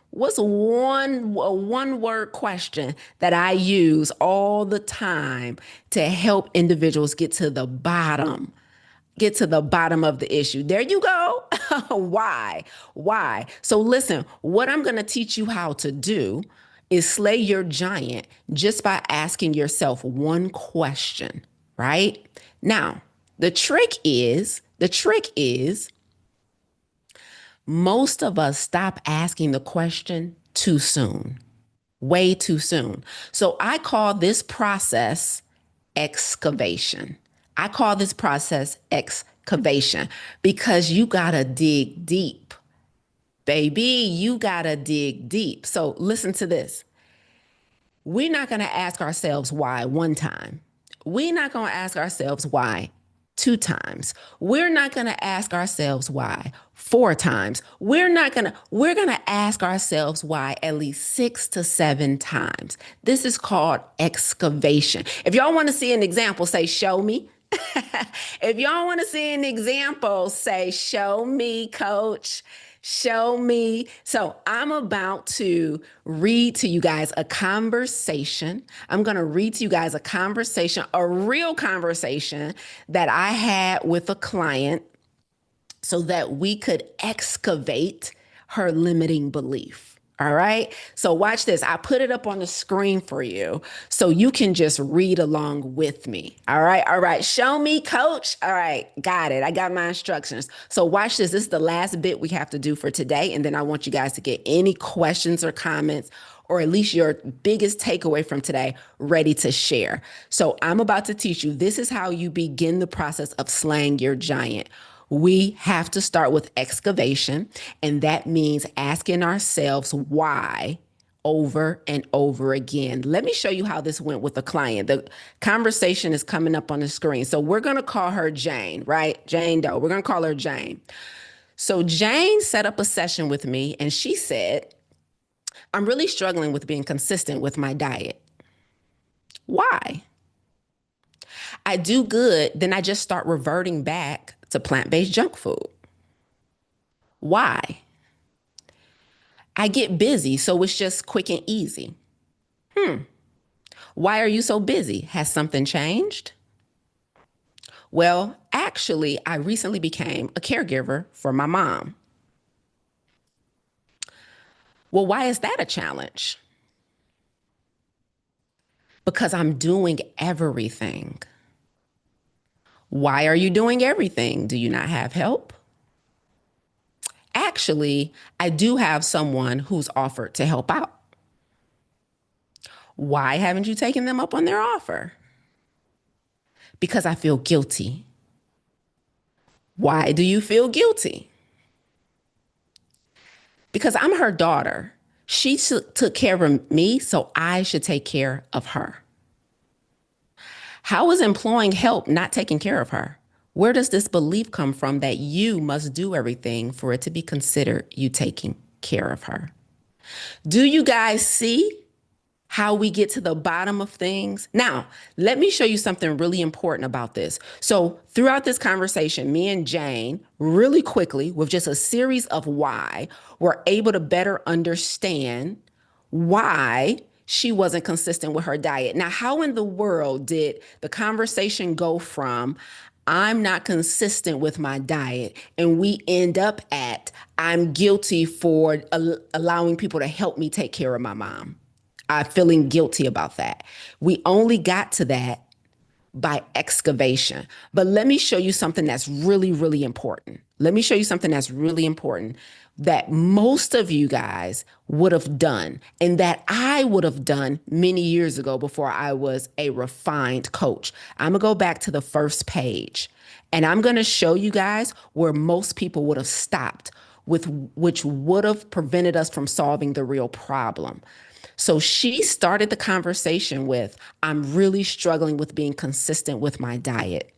What's one word question that I use all the time to help individuals get to the bottom of the issue? There you go. Why? Why? So listen, what I'm going to teach you how to do is slay your giant just by asking yourself one question, right? Now, the trick is most of us stop asking the question too soon, way too soon. So I call this process excavation. I call this process excavation because you got to dig deep, baby. You got to dig deep. So listen to this. We're not going to ask ourselves why one time. We're not going to ask ourselves why 2 times. We're not going to ask ourselves why 4 times. We're going to ask ourselves why at least 6 to 7 times. This is called excavation. If y'all want to see an example, say, show me. If y'all want to see an example, say, show me, coach. Show me. So I'm about to read to you guys a conversation. I'm going to read to you guys a conversation, a real conversation that I had with a client so that we could excavate her limiting belief. All right. So watch this. I put it up on the screen for you so you can just read along with me. All right. All right. Show me, coach. All right. Got it. I got my instructions. So watch this. This is the last bit we have to do for today. And then I want you guys to get any questions or comments, or at least your biggest takeaway from today, ready to share. So I'm about to teach you. This is how you begin the process of slaying your giant. We have to start with excavation, and that means asking ourselves why over and over again. Let me show you how this went with a client. The conversation is coming up on the screen. So we're going to call her Jane, right? Jane Doe. We're going to call her Jane. So Jane set up a session with me and she said, I'm really struggling with being consistent with my diet. Why? I do good, then I just start reverting back to plant-based junk food. Why? I get busy, so it's just quick and easy. Why are you so busy? Has something changed? Well, actually, I recently became a caregiver for my mom. Well, why is that a challenge? Because I'm doing everything. Why are you doing everything? Do you not have help? Actually, I do have someone who's offered to help out. Why haven't you taken them up on their offer? Because I feel guilty. Why do you feel guilty? Because I'm her daughter. She took care of me, so I should take care of her. How is employing help not taking care of her? Where does this belief come from that you must do everything for it to be considered you taking care of her? Do you guys see how we get to the bottom of things? Now, let me show you something really important about this. So throughout this conversation, me and Jane, really quickly, with just a series of why, were able to better understand why she wasn't consistent with her diet. Now, how in the world did the conversation go from I'm not consistent with my diet and we end up at I'm guilty for allowing people to help me take care of my mom? I'm feeling guilty about that. We only got to that by excavation. But let me show you something that's really, really important. Let me show you something that's really important that most of you guys would have done and that I would have done many years ago before I was a refined coach. I'm gonna go back to the first page and I'm gonna show you guys where most people would have stopped, with which would have prevented us from solving the real problem. So she started the conversation with, I'm really struggling with being consistent with my diet.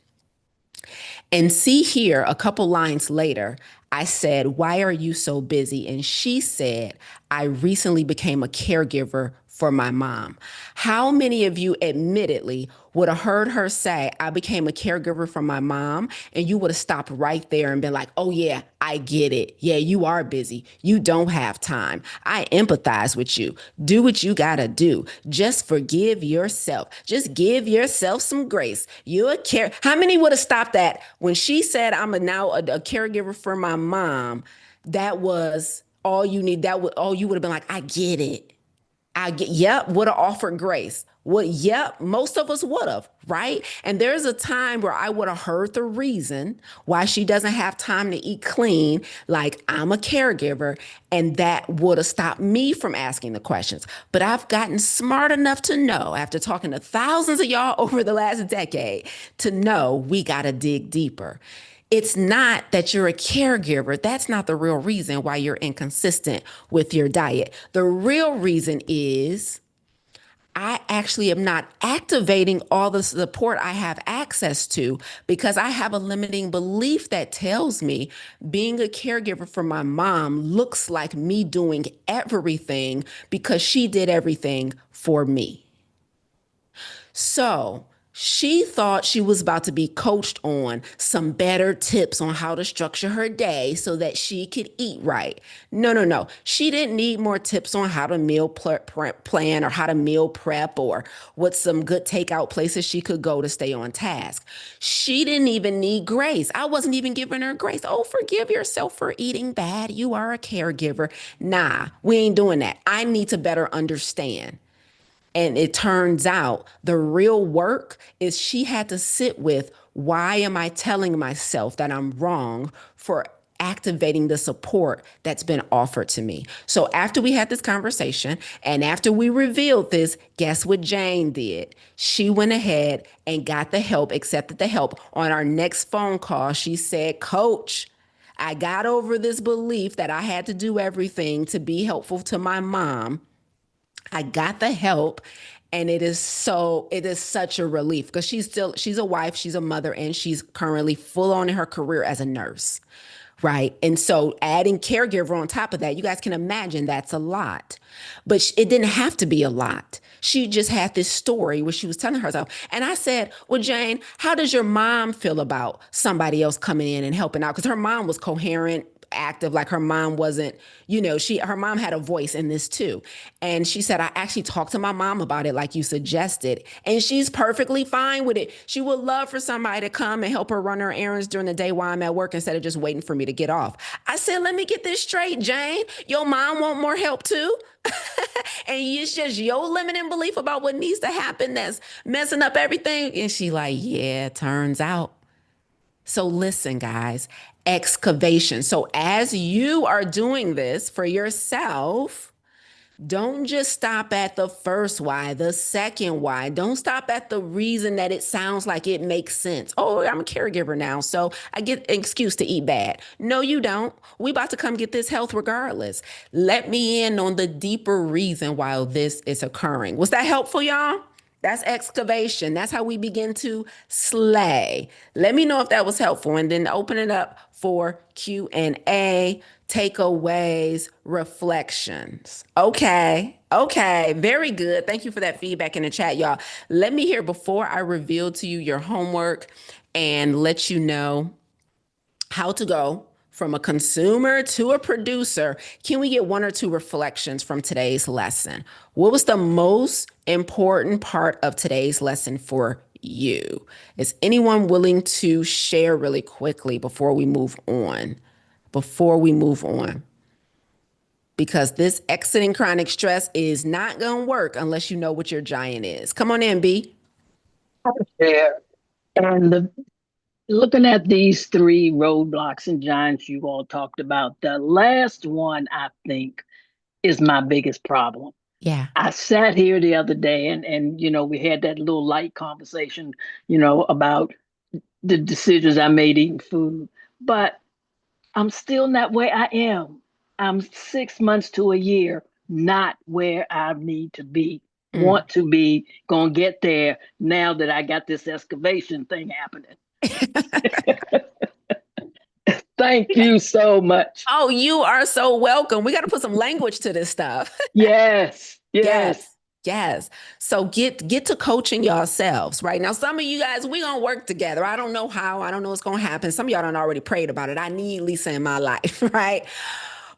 And see here, a couple lines later, I said, why are you so busy? And she said, I recently became a caregiver for my mom. How many of you admittedly would have heard her say, I became a caregiver for my mom, and you would have stopped right there and been like, oh yeah, I get it. Yeah, you are busy. You don't have time. I empathize with you. Do what you gotta do. Just forgive yourself. Just give yourself some grace. You're a care. How many would have stopped that when she said, I'm now a caregiver for my mom? That was all you need. That would all you would have been like, I get it. Yep, would have offered grace. Yep, most of us would have, right? And there's a time where I would have heard the reason why she doesn't have time to eat clean, like I'm a caregiver, and that would have stopped me from asking the questions. But I've gotten smart enough to know, after talking to thousands of y'all over the last decade, to know we got to dig deeper. It's not that you're a caregiver. That's not the real reason why you're inconsistent with your diet. The real reason is I actually am not activating all the support I have access to because I have a limiting belief that tells me being a caregiver for my mom looks like me doing everything because she did everything for me. So she thought she was about to be coached on some better tips on how to structure her day so that she could eat right. No, no, no. She didn't need more tips on how to meal plan or how to meal prep or what some good takeout places she could go to stay on task. She didn't even need grace. I wasn't even giving her grace. Oh, forgive yourself for eating bad. You are a caregiver. Nah, we ain't doing that. I need to better understand. And it turns out the real work is she had to sit with, why am I telling myself that I'm wrong for activating the support that's been offered to me? So after we had this conversation and after we revealed this, guess what Jane did? She went ahead and got the help, accepted the help. On our next phone call, she said, Coach, I got over this belief that I had to do everything to be helpful to my mom. I got the help. And it is such a relief because she's a wife, she's a mother, and she's currently full on in her career as a nurse. Right. And so adding caregiver on top of that, you guys can imagine that's a lot. But it didn't have to be a lot. She just had this story where she was telling herself. And I said, well, Jane, how does your mom feel about somebody else coming in and helping out? Because her mom was coherent, active, like her mom wasn't, her mom had a voice in this too. And she said, I actually talked to my mom about it like you suggested, and she's perfectly fine with it. She would love for somebody to come and help her run her errands during the day while I'm at work instead of just waiting for me to get off. I said, let me get this straight, Jane. Your mom want more help too? And it's just your limiting belief about what needs to happen that's messing up everything. And she like, yeah, turns out. So listen, guys, excavation. So as you are doing this for yourself, don't just stop at the first why, the second why. Don't stop at the reason that it sounds like it makes sense. Oh, I'm a caregiver now, so I get an excuse to eat bad. No, you don't. We about to come get this health regardless. Let me in on the deeper reason why this is occurring. Was that helpful, y'all? That's excavation. That's how we begin to slay. Let me know if that was helpful, and then open it up for Q&A, takeaways, reflections. Okay. Okay. Very good. Thank you for that feedback in the chat, y'all. Let me hear before I reveal to you your homework and let you know how to go from a consumer to a producer. Can we get one or two reflections from today's lesson? What was the most important part of today's lesson for you? Is anyone willing to share really quickly before we move on? Before we move on. Because this exiting chronic stress is not going to work unless you know what your giant is. Come on in, B. There. And looking at these three roadblocks and giants you all talked about, the last one I think is my biggest problem. Yeah. I sat here the other day and we had that little light conversation, about the decisions I made eating food. But I'm still not where I am. I'm 6 months to a year, not where I need to be, Mm. want to be, gonna get there now that I got this excavation thing happening. Thank you so much. Oh, you are so welcome. We got to put some language to this stuff. Yes, yes. Yes. Yes. So get to coaching yourselves right now. Some of you guys, we gonna work together. I don't know how. I don't know what's gonna happen. Some of y'all done already prayed about it. I need Lisa in my life, right?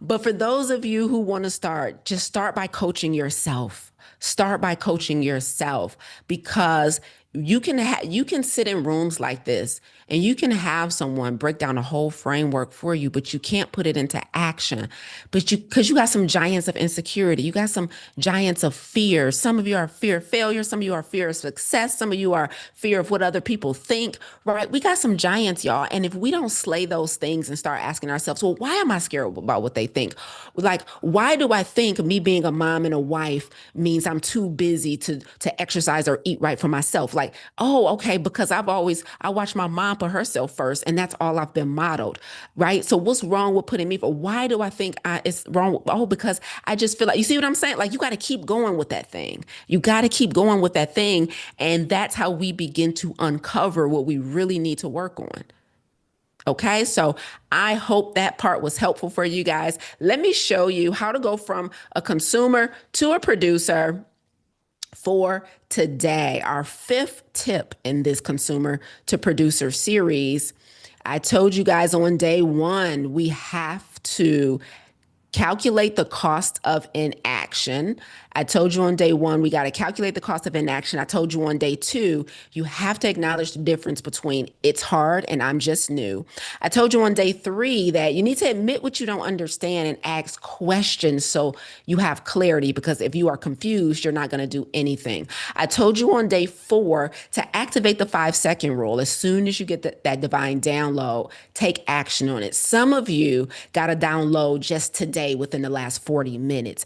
But for those of you who want to start, just start by coaching yourself. Start by coaching yourself because you can sit in rooms like this and you can have someone break down a whole framework for you, but you can't put it into action. But because you got some giants of insecurity, you got some giants of fear. Some of you are fear of failure, some of you are fear of success, some of you are fear of what other people think, right? We got some giants, y'all. And if we don't slay those things and start asking ourselves, well, why am I scared about what they think? Like, why do I think me being a mom and a wife means I'm too busy to exercise or eat right for myself? Like, oh, okay, because I watched my mom put herself first, and that's all I've been modeled, right? So what's wrong with putting me for? Why do I think it's wrong? Oh, because I just feel like, you see what I'm saying? Like, you got to keep going with that thing. You got to keep going with that thing, and that's how we begin to uncover what we really need to work on. Okay, so I hope that part was helpful for you guys. Let me show you how to go from a consumer to a producer for today. Our fifth tip in this consumer to producer series. I told you guys on day one, we have to calculate the cost of inaction. I told you on day one, we got to calculate the cost of inaction. I told you on day two, you have to acknowledge the difference between it's hard and I'm just new. I told you on day three that you need to admit what you don't understand and ask questions so you have clarity, because if you are confused, you're not going to do anything. I told you on day four to activate the 5-second rule. As soon as you get that divine download, take action on it. Some of you got a download just today within the last 40 minutes.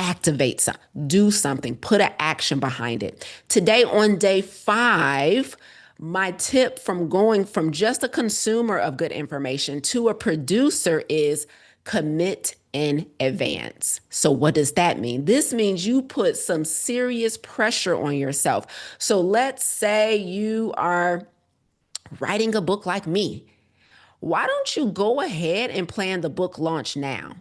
Activate something, do something, put an action behind it. Today on day 5, my tip from going from just a consumer of good information to a producer is commit in advance. So, what does that mean? This means you put some serious pressure on yourself. So, let's say you are writing a book like me. Why don't you go ahead and plan the book launch now?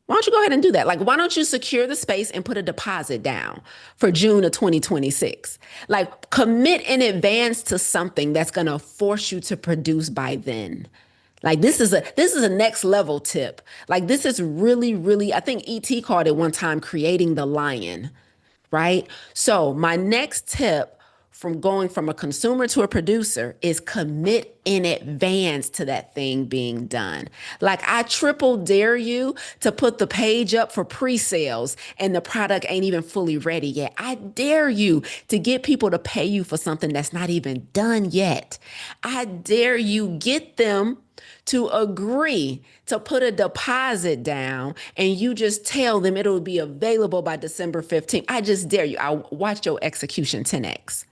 Why don't you go ahead and do that? Like, why don't you secure the space and put a deposit down for June of 2026? Like, commit in advance to something that's going to force you to produce by then. Like, this is a next level tip. Like, this is really, I think ET called it one time creating the lion, right? So, my next tip from going from a consumer to a producer is commit in advance to that thing being done. Like, I triple dare you to put the page up for pre-sales and the product ain't even fully ready yet. I dare you to get people to pay you for something that's not even done yet. I dare you get them to agree to put a deposit down and you just tell them it'll be available by December 15th. I just dare you. I watch your execution 10x.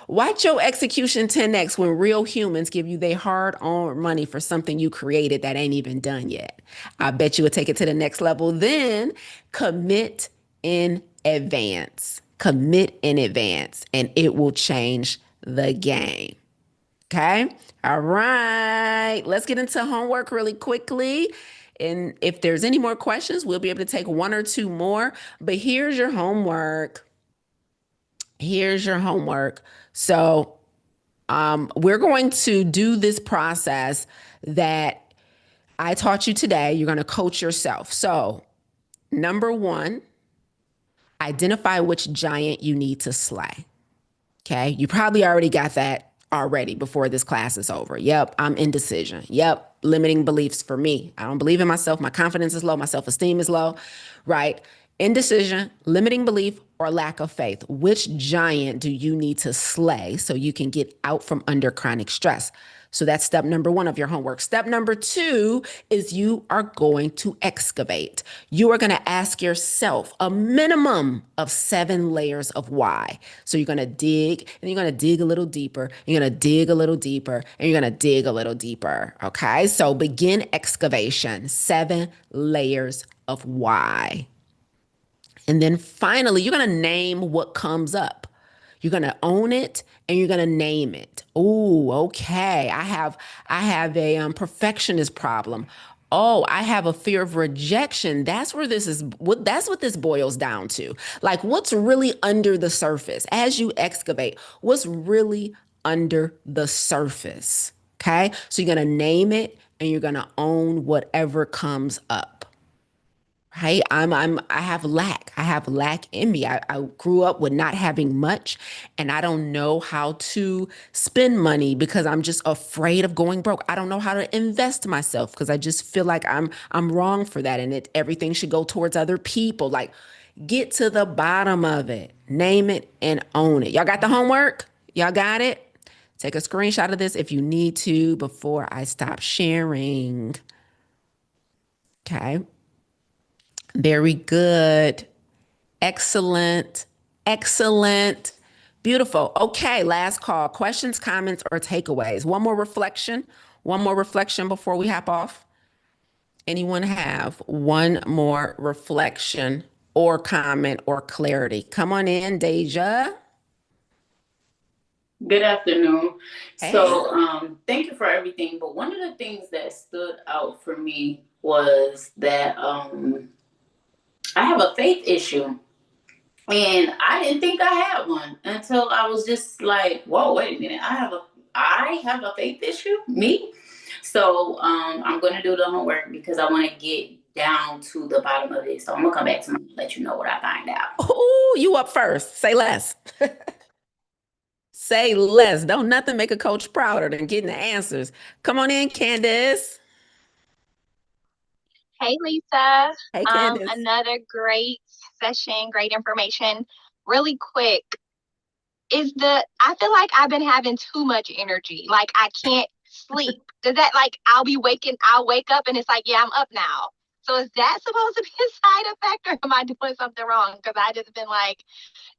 Watch your execution 10x when real humans give you their hard-earned money for something you created that ain't even done yet. I bet you would take it to the next level. Then commit in advance. Commit in advance, and it will change the game. Okay. All right. Let's get into homework really quickly. And if there's any more questions, we'll be able to take one or two more. But here's your homework. Here's your homework. So we're going to do this process that I taught you today. You're going to coach yourself. So, number one, identify which giant you need to slay. Okay. You probably already got that already before this class is over. Yep. I'm indecision. Yep. Limiting beliefs for me. I don't believe in myself. My confidence is low. My self esteem is low. Right. Indecision, limiting belief, or lack of faith. Which giant do you need to slay so you can get out from under chronic stress? So that's step number one of your homework. Step number two is you are going to excavate. You are going to ask yourself a minimum of 7 layers of why. So you're going to dig and you're going to dig a little deeper. You're going to dig a little deeper and you're going to dig a little deeper. Okay. So begin excavation, 7 layers of why. And then finally, you're going to name what comes up. You're going to own it and you're going to name it. Oh, okay. I have a perfectionist problem. Oh, I have a fear of rejection. That's what this boils down to. Like, what's really under the surface as you excavate? What's really under the surface? Okay? So you're going to name it and you're going to own whatever comes up. Right? I have lack. I have lack in me. I grew up with not having much and I don't know how to spend money because I'm just afraid of going broke. I don't know how to invest myself because I just feel like I'm wrong for that and everything should go towards other people. Like, get to the bottom of it. Name it and own it. Y'all got the homework? Y'all got it? Take a screenshot of this if you need to before I stop sharing. Okay. Very good. Excellent. Excellent. Beautiful. Okay, last call. Questions, comments, or takeaways? One more reflection. One more reflection before we hop off. Anyone have one more reflection or comment or clarity? Come on in, Deja. Good afternoon. Hey. Thank you for everything. But one of the things that stood out for me was that I have a faith issue. And I didn't think I had one until I was just like, whoa, wait a minute. I have a faith issue? Me? I'm gonna do the homework because I want to get down to the bottom of it. So I'm gonna come back to and let you know what I find out. Oh, you up first. Say less. Say less. Don't nothing make a coach prouder than getting the answers. Come on in, Candice. Hey, Lisa. Hey, Candice. Another great session, great information. Really quick, I feel like I've been having too much energy. Like I can't sleep. Does that like I'll wake up and it's like, yeah, I'm up now. So is that supposed to be a side effect or am I doing something wrong? Because I just been like,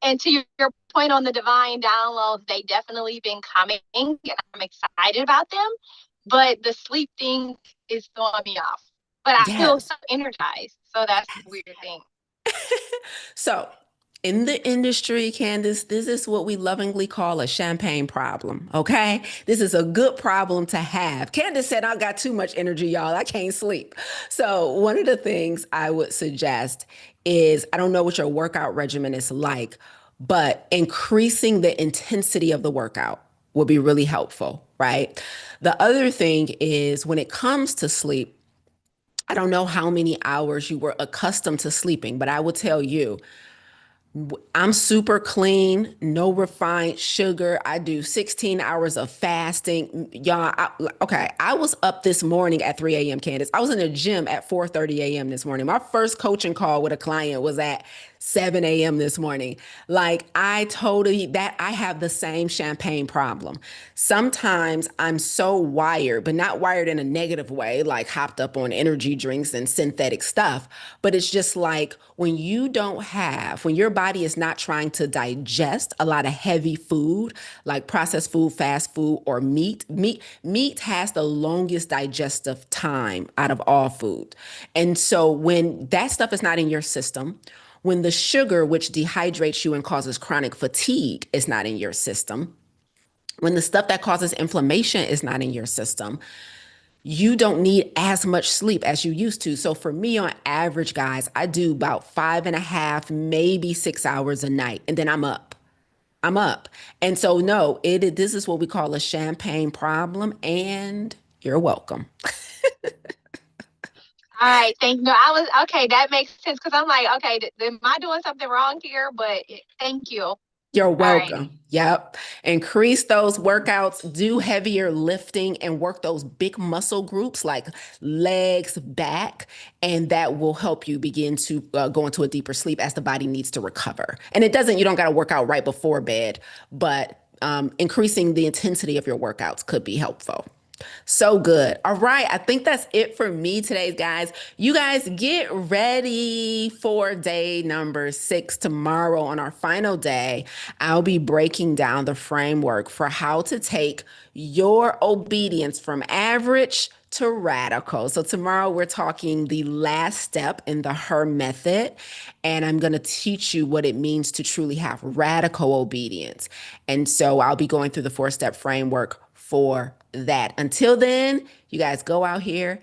and to your point on the divine downloads, they definitely been coming and I'm excited about them. But the sleep thing is throwing me off. but I feel Yes. so energized. So that's the weird thing. So, in the industry, Candice, this is what we lovingly call a champagne problem. Okay. This is a good problem to have. Candice said, I got too much energy, y'all. I can't sleep. So, one of the things I would suggest is I don't know what your workout regimen is like, but increasing the intensity of the workout will be really helpful, right? The other thing is when it comes to sleep, I don't know how many hours you were accustomed to sleeping, but I will tell you, I'm super clean, no refined sugar. I do 16 hours of fasting. Y'all, okay, I was up this morning at 3 a.m., Candice. I was in the gym at 4:30 a.m. this morning. My first coaching call with a client was at 7 a.m. this morning. Like, I have the same champagne problem. Sometimes I'm so wired, but not wired in a negative way, like hopped up on energy drinks and synthetic stuff. But it's just like when your body is not trying to digest a lot of heavy food, like processed food, fast food, or meat has the longest digestive time out of all food. And so when that stuff is not in your system, when the sugar, which dehydrates you and causes chronic fatigue, is not in your system, when the stuff that causes inflammation is not in your system, you don't need as much sleep as you used to. So for me, on average, guys, I do about 5.5, maybe 6 hours a night, and then I'm up. I'm up. And so no, this is what we call a champagne problem, and you're welcome. All right, thank you. I was okay. That makes sense because I'm like, okay, am I doing something wrong here? But thank you. All You're right. welcome. Yep. Increase those workouts, do heavier lifting, and work those big muscle groups like legs, back, and that will help you begin to go into a deeper sleep as the body needs to recover. And you don't got to work out right before bed, but increasing the intensity of your workouts could be helpful. So good. All right. I think that's it for me today, guys. You guys get ready for day number 6 tomorrow on our final day. I'll be breaking down the framework for how to take your obedience from average to radical. So tomorrow we're talking the last step in the H.E.R method, and I'm going to teach you what it means to truly have radical obedience. And so I'll be going through the 4-step framework for that. Until then, you guys go out here